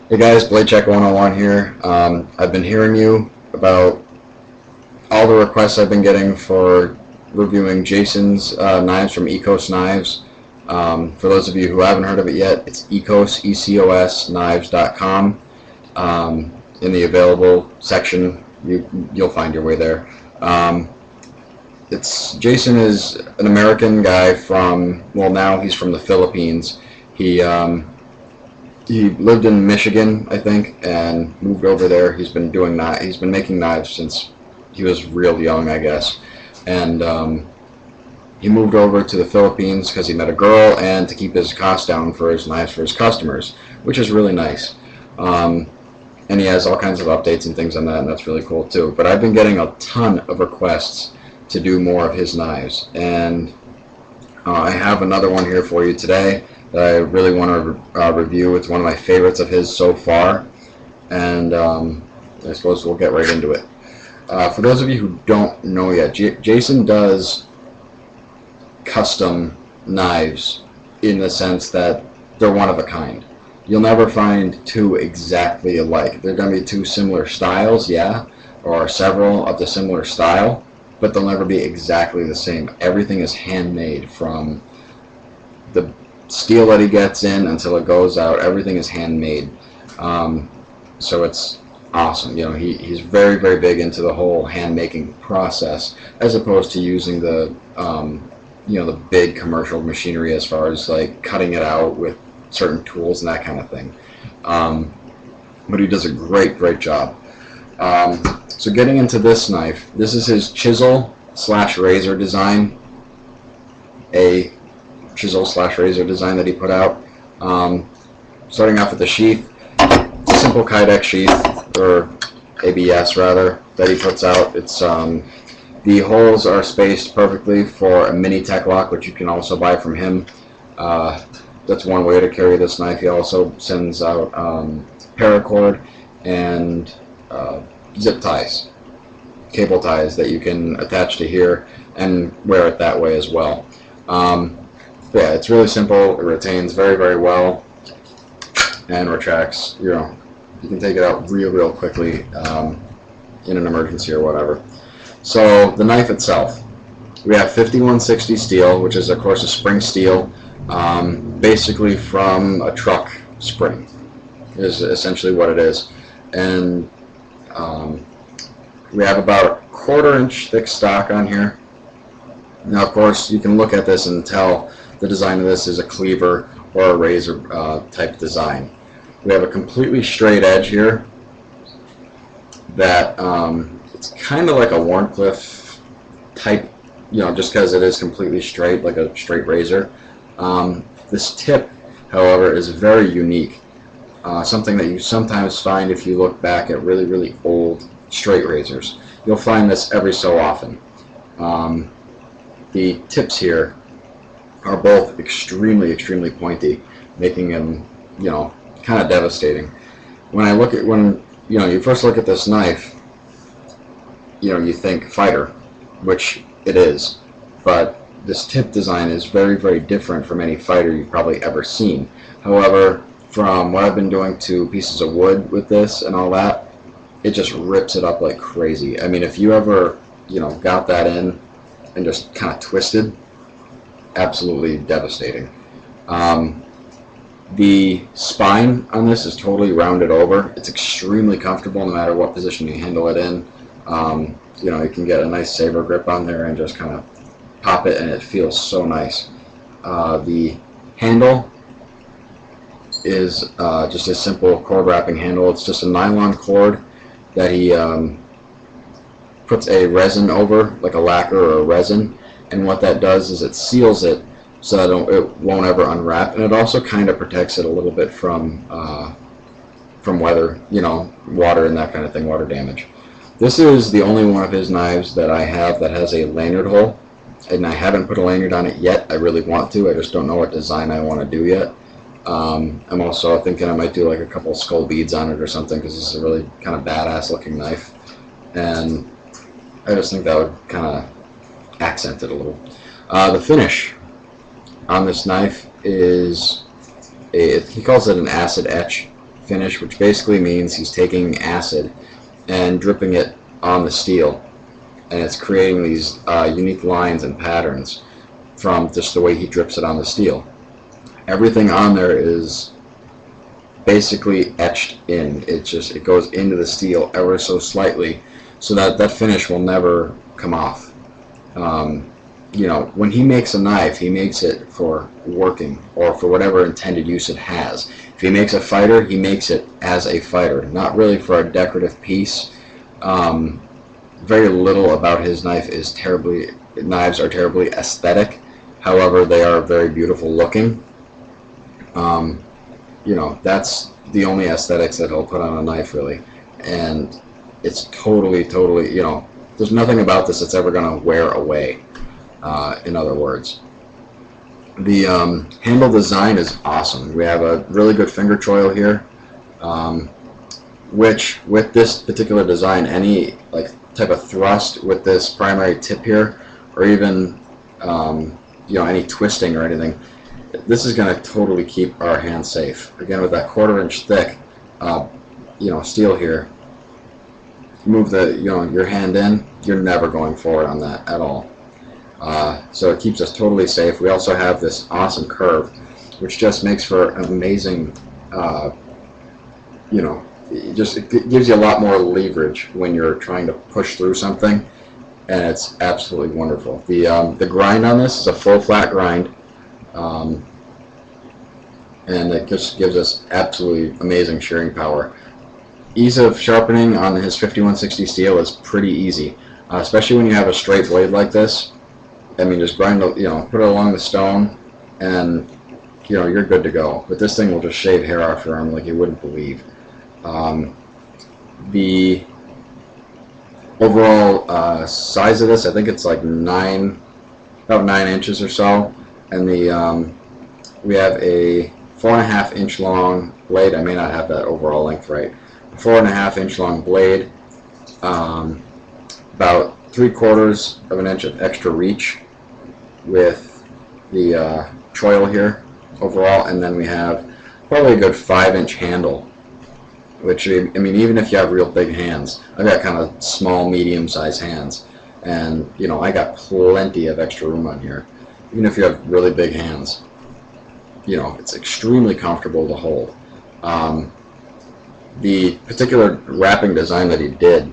Hey guys, Blade Check 101 here. I've been hearing you about all the requests I've been getting for reviewing Jason's knives from Ecosknives. For those of you who haven't heard of it yet, it's ecos knives.com. In the available section, you'll find your way there. Jason is an American guy from, well, now he's from the Philippines. He lived in Michigan, I think, and moved over there. He's been making knives since he was real young, I guess. And he moved over to the Philippines because he met a girl and to keep his costs down for his knives for his customers, which is really nice. And he has all kinds of updates and things on that, and that's really cool too. But I've been getting a ton of requests to do more of his knives, and I have another one here for you today that I really want to review. It's one of my favorites of his so far, and I suppose we'll get right into it. For those of you who don't know yet, Jason does custom knives in the sense that they're one of a kind. You'll never find two exactly alike. They're going to be two similar styles, yeah, or several of the similar style, but they'll never be exactly the same. Everything is handmade from the steel that he gets in until it goes out. Everything is handmade. So it's awesome. You know, he's very, very big into the whole hand making process, as opposed to using the the big commercial machinery as far as like cutting it out with certain tools and that kind of thing. But he does a great job. So getting into this knife, this is his chisel/razor design. A chisel/razor design that he put out. Starting off with the sheath, it's a simple Kydex sheath, or ABS rather, that he puts out. It's the holes are spaced perfectly for a mini tech lock, which you can also buy from him. That's one way to carry this knife. He also sends out paracord and zip ties, cable ties that you can attach to here and wear it that way as well. Yeah, it's really simple. It retains very well and retracts. You can take it out real quickly in an emergency or whatever. So the knife itself, we have 5160 steel, which is of course a spring steel, basically from a truck spring is essentially what it is. And we have about a 1/4 inch thick stock on here. Now of course you can look at this and tell the design of this is a cleaver or a razor type design. We have a completely straight edge here that it's kind of like a Warncliffe type, just because it is completely straight, like a straight razor. This tip, however, is very unique. Something that you sometimes find if you look back at really old straight razors. You'll find this every so often. The tips here are both extremely pointy, making them, kind of devastating. When you first look at this knife, you think fighter, which it is, but this tip design is very different from any fighter you've probably ever seen. However, from what I've been doing to pieces of wood with this and all that, it just rips it up like crazy. I mean, if you ever, got that in and just kind of twisted, absolutely devastating. The spine on this is totally rounded over. It's extremely comfortable no matter what position you handle it in. You can get a nice saber grip on there and just kind of pop it, and it feels so nice. The handle is just a simple cord wrapping handle. It's just a nylon cord that he puts a resin over, like a lacquer or a resin, and what that does is it seals it so that it won't ever unwrap, and it also kind of protects it a little bit from weather, water and that kind of thing, water damage. This is the only one of his knives that I have that has a lanyard hole, and I haven't put a lanyard on it yet. I really want to. I just don't know what design I want to do yet. I'm also thinking I might do like a couple skull beads on it or something, because this is a really kind of badass looking knife, and I just think that would kind of accent it a little. The finish on this knife is he calls it an acid etch finish, which basically means he's taking acid and dripping it on the steel, and it's creating these unique lines and patterns from just the way he drips it on the steel. Everything on there is basically etched in. It goes into the steel ever so slightly, so that that finish will never come off. You know, when he makes a knife, he makes it for working or for whatever intended use it has. If he makes a fighter, he makes it as a fighter, not really for a decorative piece. Very little about his knives are terribly aesthetic. However, they are very beautiful looking. You know, that's the only aesthetics that he'll put on a knife, really. And it's totally, you know, there's nothing about this that's ever going to wear away, in other words. The handle design is awesome. We have a really good finger choil here, which with this particular design, any like type of thrust with this primary tip here, or even you know, any twisting or anything, this is going to totally keep our hand safe. Again, with that 1/4 inch thick you know, steel here, move your hand in, you're never going forward on that at all. So it keeps us totally safe. We also have this awesome curve, which just makes for an amazing, you know, it gives you a lot more leverage when you're trying to push through something, and it's absolutely wonderful. The grind on this is a full flat grind, and it just gives us absolutely amazing shearing power. Ease of sharpening on his 5160 steel is pretty easy, especially when you have a straight blade like this. I mean, just grind, you know, put it along the stone, and you know, you're good to go. But this thing will just shave hair off your arm like you wouldn't believe. The overall size of this, I think it's like about 9 inches or so, and we have a 4.5 inch long blade. I may not have that overall length right. 4.5 inch long blade, about 3/4 of an inch of extra reach with the choil here overall, and then we have probably a good 5-inch handle, which, I mean, even if you have real big hands, I've got kind of small, medium-sized hands, and you know, I got plenty of extra room on here. Even if you have really big hands, you know, it's extremely comfortable to hold. The particular wrapping design that he did,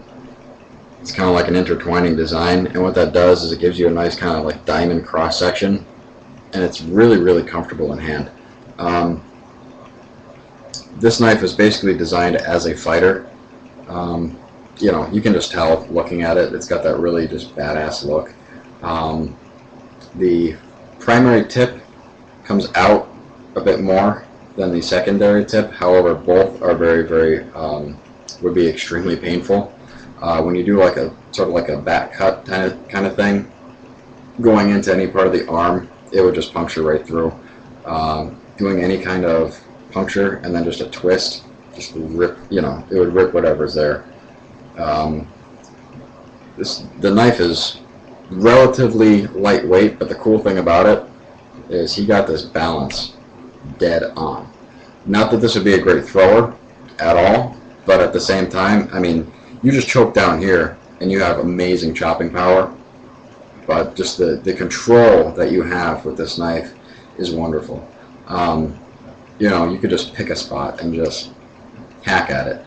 it's kind of like an intertwining design, and what that does is it gives you a nice kind of like diamond cross section, and it's really comfortable in hand. This knife is basically designed as a fighter. You know, you can just tell looking at it, it's got that really just badass look. The primary tip comes out a bit more than the secondary tip. However, both are very would be extremely painful. When you do like a sort of like a back cut kind of thing, going into any part of the arm, it would just puncture right through. Doing any kind of puncture and then just a twist, just rip, you know, it would rip whatever's there. The knife is relatively lightweight, but the cool thing about it is he got this balance dead on. Not that this would be a great thrower at all, but at the same time, I mean, you just choke down here and you have amazing chopping power, but just the control that you have with this knife is wonderful. You know, you could just pick a spot and just hack at it.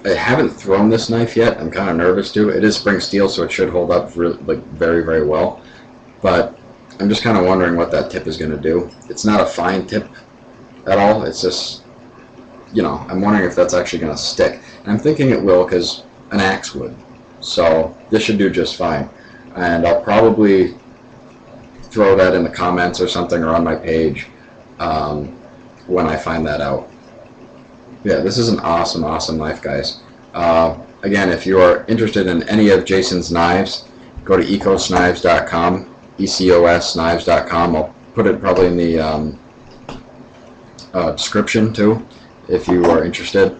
I haven't thrown this knife yet. I'm kind of nervous to. It is spring steel, so it should hold up very well, but I'm just kind of wondering what that tip is going to do. It's not a fine tip at all. It's just, you know, I'm wondering if that's actually going to stick. And I'm thinking it will, because an axe would. So this should do just fine. And I'll probably throw that in the comments or something, or on my page when I find that out. Yeah, this is an awesome knife, guys. Again, if you are interested in any of Jason's knives, go to Ecosknives.com, ECOSknives.com. I'll put it probably in the description too, if you are interested.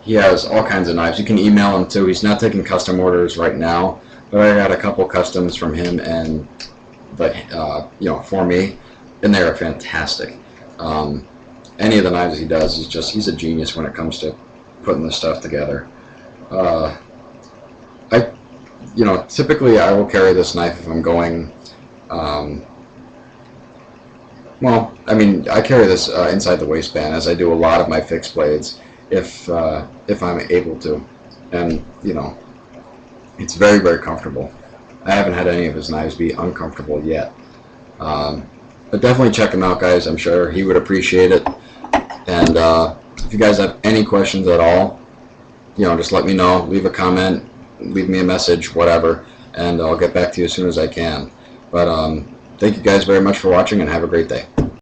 He has all kinds of knives. You can email him too. He's not taking custom orders right now, but I got a couple customs from him, and you know, for me, and they are fantastic. Any of the knives he does, he's a genius when it comes to putting this stuff together. Typically I will carry this knife if I'm going, I carry this inside the waistband, as I do a lot of my fixed blades, if I'm able to, and it's very, very comfortable. I haven't had any of his knives be uncomfortable yet. But definitely check him out, guys. I'm sure he would appreciate it. And if you guys have any questions at all, just let me know. Leave a comment, leave me a message, whatever, and I'll get back to you as soon as I can. But thank you guys very much for watching, and have a great day.